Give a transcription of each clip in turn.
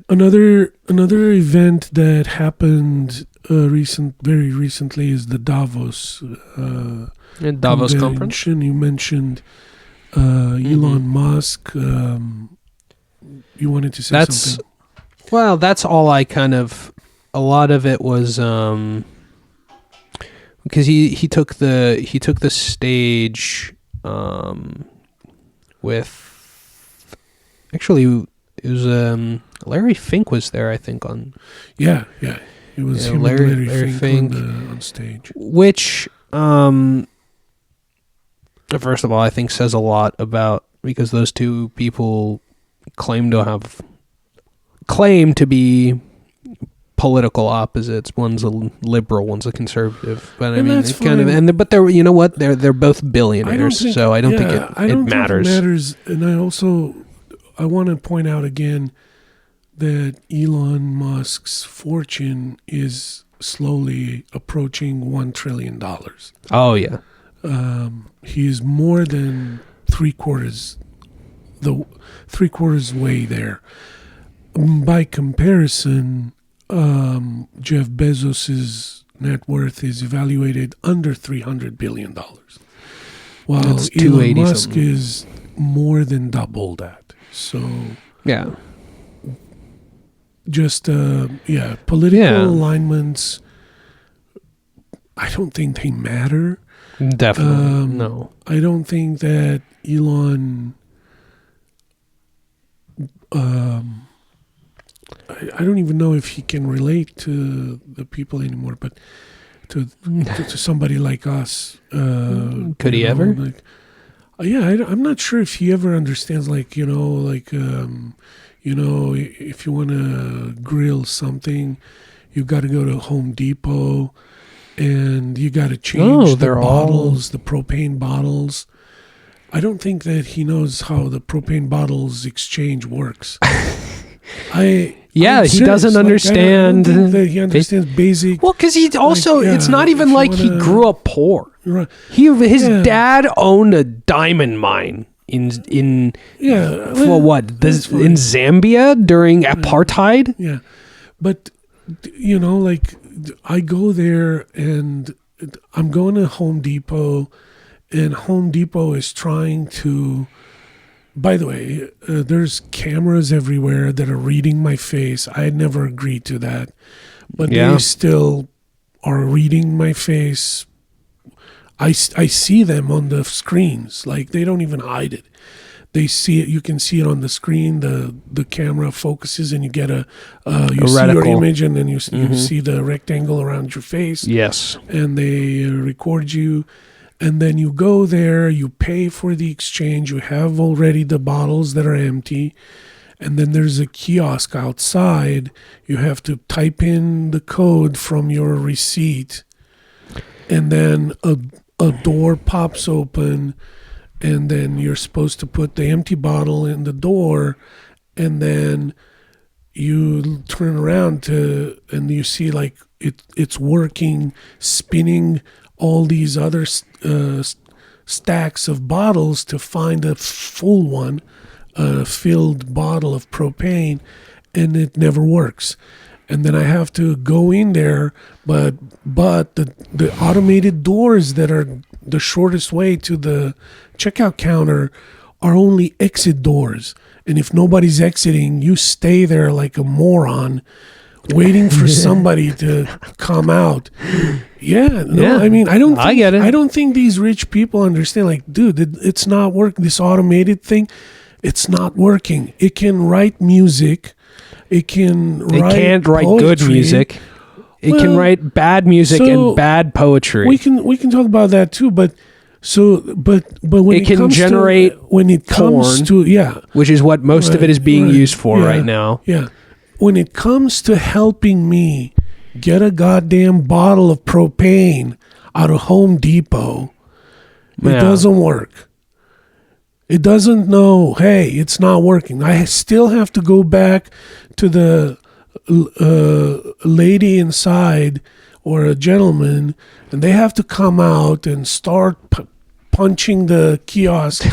Another event that happened very recently is the Davos Davos conference. You mentioned Elon Musk. You wanted to say something? Well, that's all I kind of. A lot of it was because he took the stage with. Actually, it was Larry Fink was there, I think, on. Yeah. It was him Larry Fink on stage. Which, first of all, I think says a lot about, because those two people claim to be political opposites. One's a liberal, one's a conservative. But I mean, it's kind of, but they're, you know what? They're both billionaires, so I don't think it matters. Think it matters, and I want to point out again that Elon Musk's fortune is slowly approaching $1 trillion. Oh yeah. He's more than three quarters way there. By comparison, Jeff Bezos's net worth is evaluated under $300 billion, while Elon Musk is more than double that. So yeah, just political alignments, I don't think they matter. Definitely no. I don't think that Elon. I don't even know if he can relate to the people anymore, but to somebody like us. Could he ever? I'm not sure if he ever understands, if you want to grill something, you've got to go to Home Depot and you got to change the bottles, the propane bottles. I don't think that he knows how the propane bottles exchange works. He doesn't understand. I don't think that he understands basic. Well, because he also, it's not even like he grew up poor. Right. His dad owned a diamond mine in Zambia during apartheid. Yeah, but I go there and I'm going to Home Depot, and Home Depot is trying to. By the way, there's cameras everywhere that are reading my face. I had never agreed to that, but they still are reading my face. I see them on the screens. Like, they don't even hide it. They see it. You can see it on the screen. The camera focuses, and you get you see your image, and then you see the rectangle around your face. Yes, and they record you. And then you go there, you pay for the exchange, you have already the bottles that are empty, and then there's a kiosk outside. You have to type in the code from your receipt, and then a door pops open, and then you're supposed to put the empty bottle in the door, and then you turn around and you see it's working, spinning all these other stacks of bottles to find a full one, a filled bottle of propane, and it never works. And then I have to go in there, but the automated doors that are the shortest way to the checkout counter are only exit doors. And if nobody's exiting, you stay there like a moron, waiting for somebody to come out. I mean, I get it. I don't think these rich people understand. Like, dude, it's not working. This automated thing, it's not working. It can write music. It can't write poetry. Good music. It can write bad music and bad poetry. We can talk about that too. But when it can generate porn, which is what most of it is being used for right now. Yeah. When it comes to helping me get a goddamn bottle of propane out of Home Depot, it doesn't work. It doesn't know, hey, it's not working. I still have to go back to the lady inside or a gentleman, and they have to come out and start punching the kiosk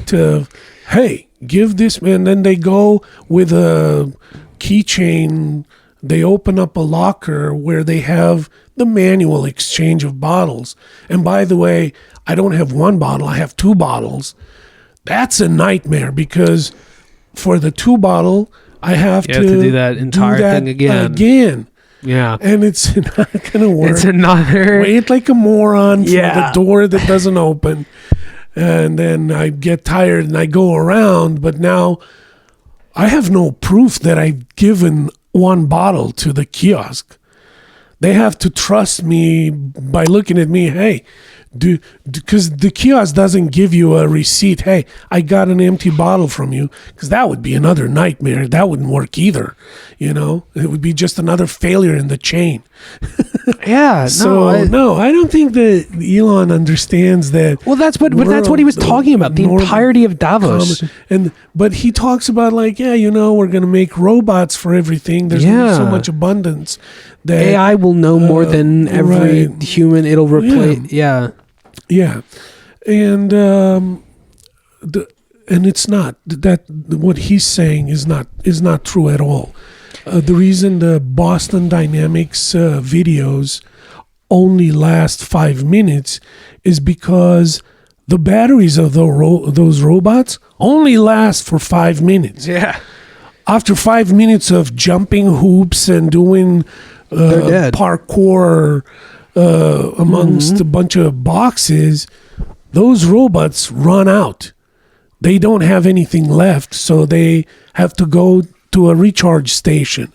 to, hey, give this man. Then they go with a keychain. They open up a locker where they have the manual exchange of bottles. And by the way, I don't have one bottle, I have 2 bottles. That's a nightmare because for the 2 bottle, I have to do that entire thing again. Yeah. And it's not going to work. It's another... Wait like a moron for the door that doesn't open. And then I get tired and I go around. But now I have no proof that I've given 1 bottle to the kiosk. They have to trust me by looking at me. Hey, because the kiosk doesn't give you a receipt. Hey, I got an empty bottle from you, because that would be another nightmare. That wouldn't work either. It would be just another failure in the chain. Yeah. I don't think that Elon understands that. Well, that's what he was talking about. The entirety of Davos. But he talks about we're going to make robots for everything. There's gonna be so much abundance that AI will know more than every human. It'll replace. Yeah. And and it's not that what he's saying is not true at all. The reason the Boston Dynamics videos only last 5 minutes is because the batteries of those robots only last for 5 minutes. Yeah. After 5 minutes of jumping hoops and doing parkour amongst a bunch of boxes, those robots run out. They don't have anything left, so they have to go to a recharge station.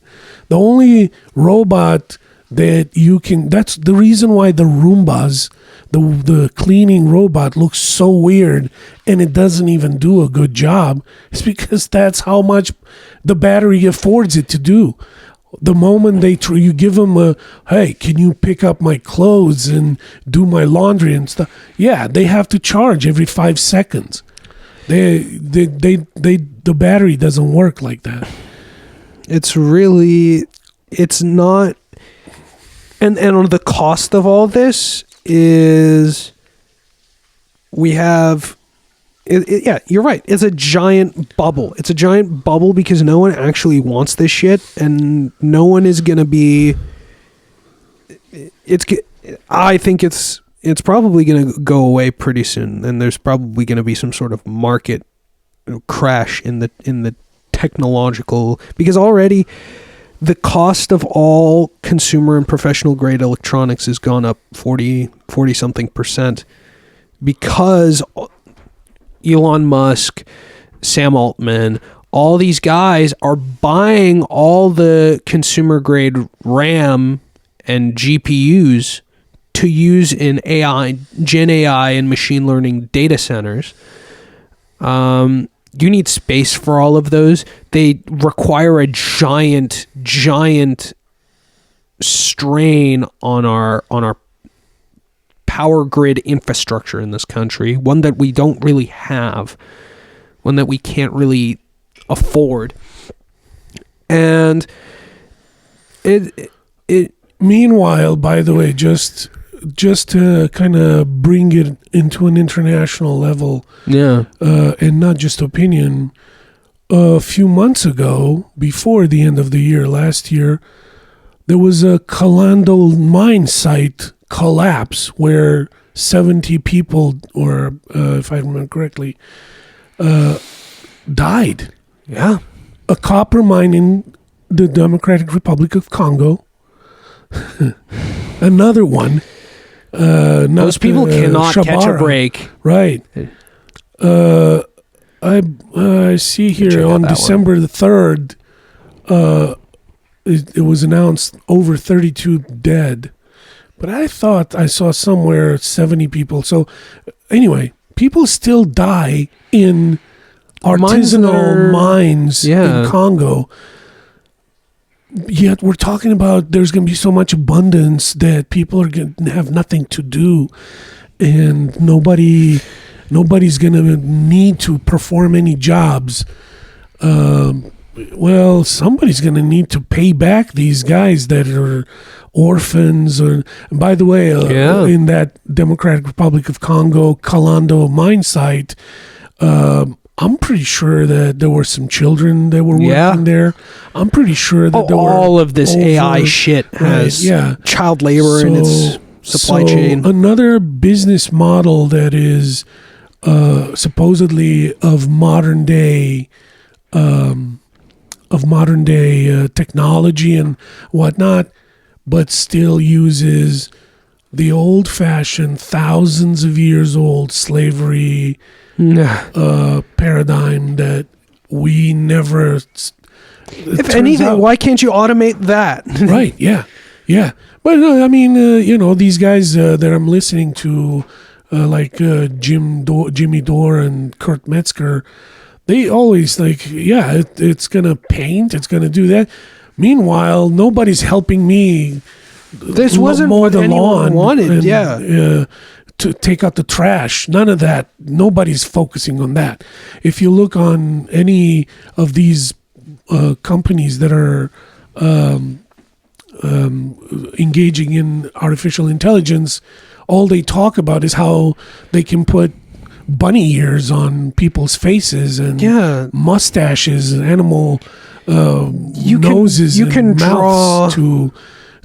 The only robot that you can... That's the reason why the Roombas, the cleaning robot, looks so weird and it doesn't even do a good job. It's because that's how much the battery affords it to do. The moment you give them hey, can you pick up my clothes and do my laundry and stuff? Yeah, they have to charge every 5 seconds. The battery doesn't work like that. It's not, and on the cost of all this is we have, you're right. It's a giant bubble. It's a giant bubble because no one actually wants this shit, and no one is going to be, I think it's probably going to go away pretty soon, and there's probably going to be some sort of market crash in the technological, because already the cost of all consumer and professional grade electronics has gone up 40 something percent because Elon Musk, Sam Altman, all these guys are buying all the consumer grade RAM and GPUs to use in AI, Gen AI and machine learning data centers. You need space for all of those. They require a giant strain on our power grid infrastructure in this country, one that we don't really have, one that we can't really afford. And it meanwhile, by the way, just to kind of bring it into an international level, and not just opinion, a few months ago, before the end of the year, last year, there was a Kalando mine site collapse where 70 people, or if I remember correctly, died. Yeah. A copper mine in the Democratic Republic of Congo. Another one. Those people cannot catch a break. Right. I see here on December the 3rd, it was announced over 32 dead. But I thought I saw somewhere 70 people. So anyway, people still die in artisanal mines in Congo. Yet we're talking about there's going to be so much abundance that people are going to have nothing to do, and nobody's going to need to perform any jobs. Well, somebody's going to need to pay back these guys that are orphans. And by the way, in that Democratic Republic of Congo Kalando mine site, I'm pretty sure that there were some children that were Yeah. working there. I'm pretty sure that there were all of this over- AI shit has yeah. child labor in its supply chain. Another business model that is supposedly of modern day technology and whatnot, but still uses the old-fashioned, thousands of years old slavery paradigm that we never. If anything, why can't you automate that? Right? Yeah. But I mean, these guys that I'm listening to, like Jimmy Dore and Kurt Metzger, they always it's gonna paint, it's gonna do that. Meanwhile, nobody's helping me. This wasn't mow what the anyone lawn wanted. and, to take out the trash. None of that. Nobody's focusing on that. If you look on any of these companies that are engaging in artificial intelligence, all they talk about is how they can put bunny ears on people's faces and mustaches and animal noses and mouths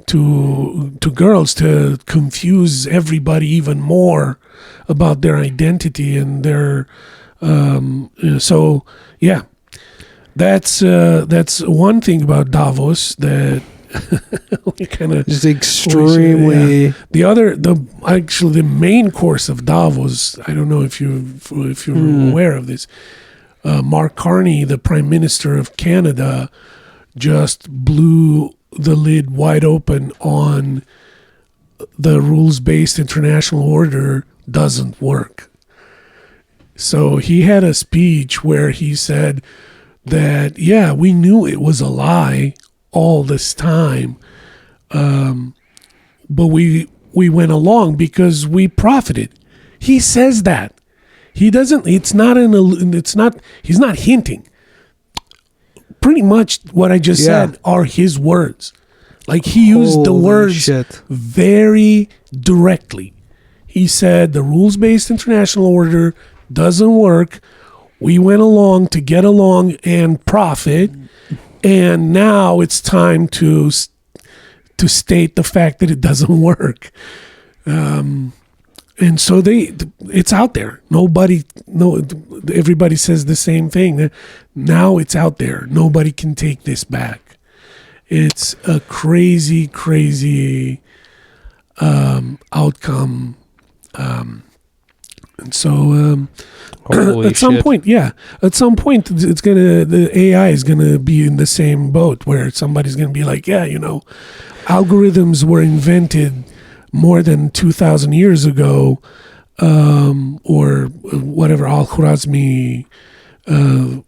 to girls to confuse everybody even more about their identity and their that's one thing about Davos that we kind of just extremely. The main course of Davos, I don't know if you're aware of this. Mark Carney, the Prime Minister of Canada, just blew the lid wide open on the rules-based international order doesn't work. So he had a speech where he said that, we knew it was a lie all this time, but we went along because we profited. He says that. He doesn't, he's not hinting. Pretty much what I just said are his words. Like he used the words very directly. He said the rules-based international order doesn't work. We went along to get along and profit, and now it's time to state the fact that it doesn't work. And so it's out there. Everybody says the same thing. Now it's out there. Nobody can take this back. It's a crazy, crazy outcome. And so at some point, the AI is gonna be in the same boat where somebody's gonna be like, algorithms were invented more than 2,000 years ago, or whatever, Al-Khwarizmi, the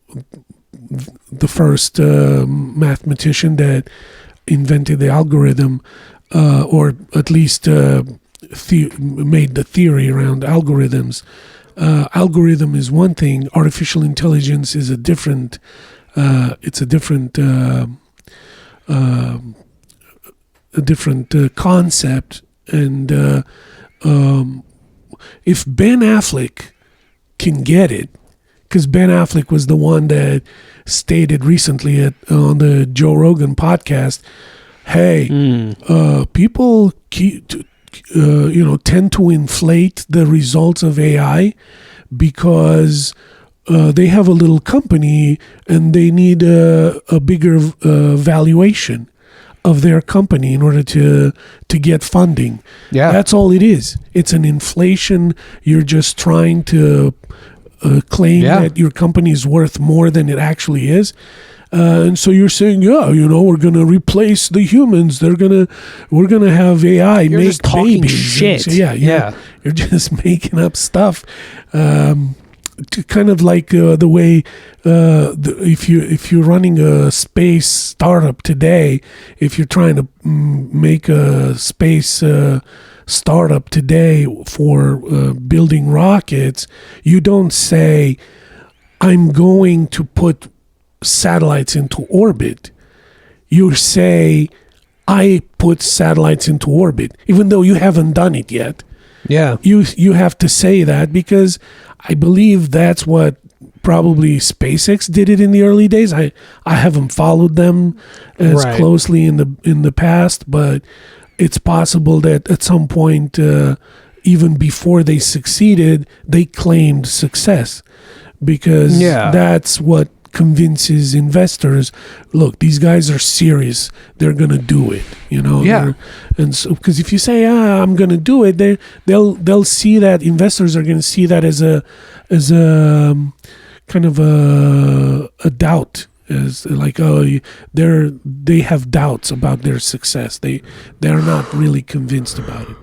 first mathematician that invented the algorithm, or at least made the theory around algorithms. Algorithm is one thing. Artificial intelligence is a different. It's a different concept. And if Ben Affleck can get it, because Ben Affleck was the one that stated recently on the Joe Rogan podcast, hey, people tend to inflate the results of AI because they have a little company and they need a bigger valuation of their company in order to get funding. Yeah, that's all it is. It's an inflation. You're just trying to claim that your company is worth more than it actually is. And so you're saying, we're gonna replace the humans. We're gonna have AI you're make just talking babies. shit. So, you're just making up stuff. Kind of like the way if you're running a space startup today, if you're trying to make a space startup today for building rockets, you don't say, I'm going to put satellites into orbit. You say, I put satellites into orbit, even though you haven't done it yet. Yeah, you have to say that because I believe that's what probably SpaceX did it in the early days. I haven't followed them as Right. closely in the past, but it's possible that at some point, even before they succeeded, they claimed success, because Yeah. that's what convinces investors. Look, these guys are serious. They're gonna do it. Yeah. And so, because if you say, I'm gonna do it, they'll see that. Investors are gonna see that as a kind of a doubt, as like, they have doubts about their success. They're not really convinced about it.